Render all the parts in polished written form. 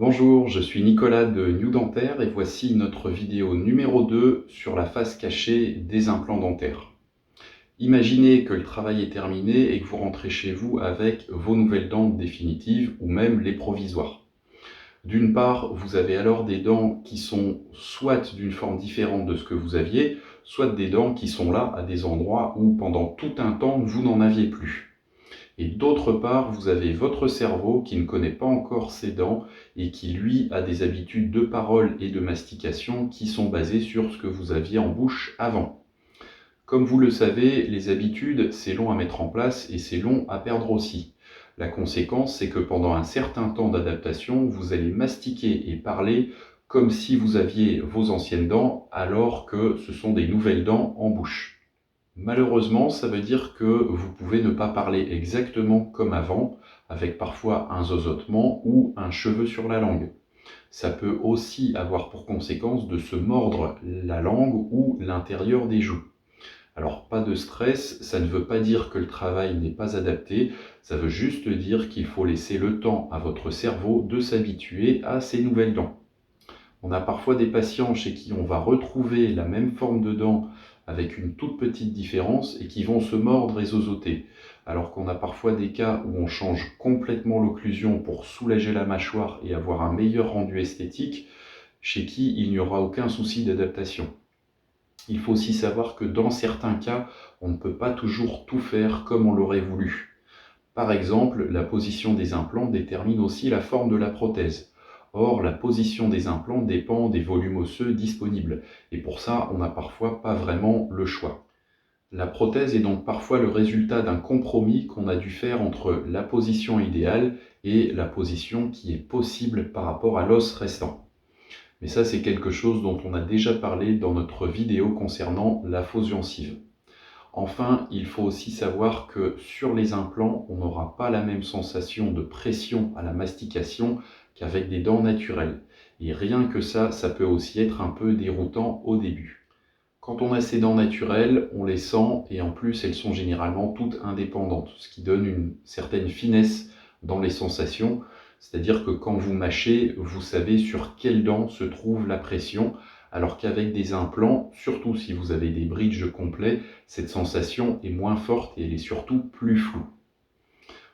Bonjour, je suis Nicolas de New Dentaire et voici notre vidéo numéro 2 sur la face cachée des implants dentaires. Imaginez que le travail est terminé et que vous rentrez chez vous avec vos nouvelles dents définitives ou même les provisoires. D'une part, vous avez alors des dents qui sont soit d'une forme différente de ce que vous aviez, soit des dents qui sont là à des endroits où pendant tout un temps vous n'en aviez plus. Et d'autre part, vous avez votre cerveau qui ne connaît pas encore ses dents et qui, lui, a des habitudes de parole et de mastication qui sont basées sur ce que vous aviez en bouche avant. Comme vous le savez, les habitudes, c'est long à mettre en place et c'est long à perdre aussi. La conséquence, c'est que pendant un certain temps d'adaptation, vous allez mastiquer et parler comme si vous aviez vos anciennes dents alors que ce sont des nouvelles dents en bouche. Malheureusement, ça veut dire que vous pouvez ne pas parler exactement comme avant, avec parfois un zozotement ou un cheveu sur la langue. Ça peut aussi avoir pour conséquence de se mordre la langue ou l'intérieur des joues. Alors pas de stress, ça ne veut pas dire que le travail n'est pas adapté, ça veut juste dire qu'il faut laisser le temps à votre cerveau de s'habituer à ces nouvelles dents. On a parfois des patients chez qui on va retrouver la même forme de dents avec une toute petite différence et qui vont se mordre et zozoter. Alors qu'on a parfois des cas où on change complètement l'occlusion pour soulager la mâchoire et avoir un meilleur rendu esthétique, chez qui il n'y aura aucun souci d'adaptation. Il faut aussi savoir que dans certains cas, on ne peut pas toujours tout faire comme on l'aurait voulu. Par exemple, la position des implants détermine aussi la forme de la prothèse. Or, la position des implants dépend des volumes osseux disponibles, et pour ça, on n'a parfois pas vraiment le choix. La prothèse est donc parfois le résultat d'un compromis qu'on a dû faire entre la position idéale et la position qui est possible par rapport à l'os restant. Mais ça, c'est quelque chose dont on a déjà parlé dans notre vidéo concernant la fosse gencive. Enfin, il faut aussi savoir que sur les implants, on n'aura pas la même sensation de pression à la mastication qu'avec des dents naturelles. Et rien que ça peut aussi être un peu déroutant au début. Quand on a ces dents naturelles, on les sent et en plus elles sont généralement toutes indépendantes, ce qui donne une certaine finesse dans les sensations. C'est-à-dire que quand vous mâchez, vous savez sur quelle dent se trouve la pression, alors qu'avec des implants, surtout si vous avez des bridges complets, cette sensation est moins forte et elle est surtout plus floue.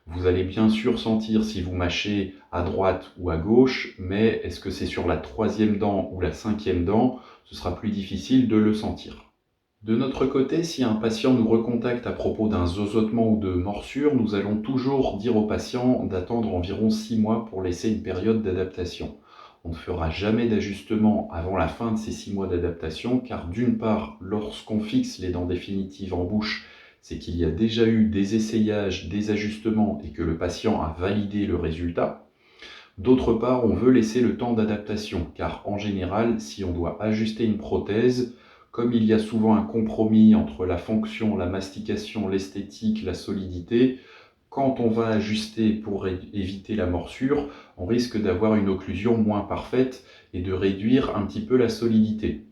Vous allez bien sûr sentir si vous mâchez à droite ou à gauche, mais est-ce que c'est sur la troisième dent ou la cinquième dent? Ce sera plus difficile de le sentir. De notre côté, si un patient nous recontacte à propos d'un zozotement ou de morsure, nous allons toujours dire au patient d'attendre environ 6 mois pour laisser une période d'adaptation. On ne fera jamais d'ajustement avant la fin de ces 6 mois d'adaptation, car d'une part, lorsqu'on fixe les dents définitives en bouche, c'est qu'il y a déjà eu des essayages, des ajustements et que le patient a validé le résultat. D'autre part, on veut laisser le temps d'adaptation, car en général, si on doit ajuster une prothèse, comme il y a souvent un compromis entre la fonction, la mastication, l'esthétique, la solidité, quand on va ajuster pour éviter la morsure, on risque d'avoir une occlusion moins parfaite et de réduire un petit peu la solidité.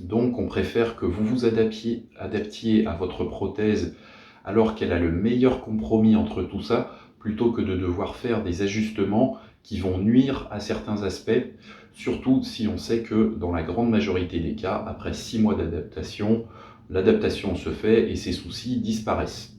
Donc on préfère que vous vous adaptiez à votre prothèse alors qu'elle a le meilleur compromis entre tout ça, plutôt que de devoir faire des ajustements qui vont nuire à certains aspects, surtout si on sait que dans la grande majorité des cas, après 6 mois d'adaptation, l'adaptation se fait et ces soucis disparaissent.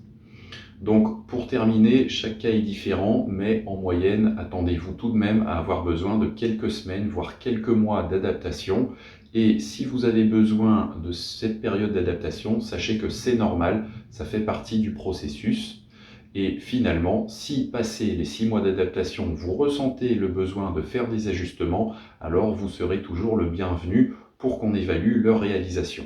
Donc pour terminer, chaque cas est différent, mais en moyenne, attendez-vous tout de même à avoir besoin de quelques semaines, voire quelques mois d'adaptation. Et si vous avez besoin de cette période d'adaptation, sachez que c'est normal, ça fait partie du processus. Et finalement, si passé les 6 mois d'adaptation, vous ressentez le besoin de faire des ajustements, alors vous serez toujours le bienvenu pour qu'on évalue leur réalisation.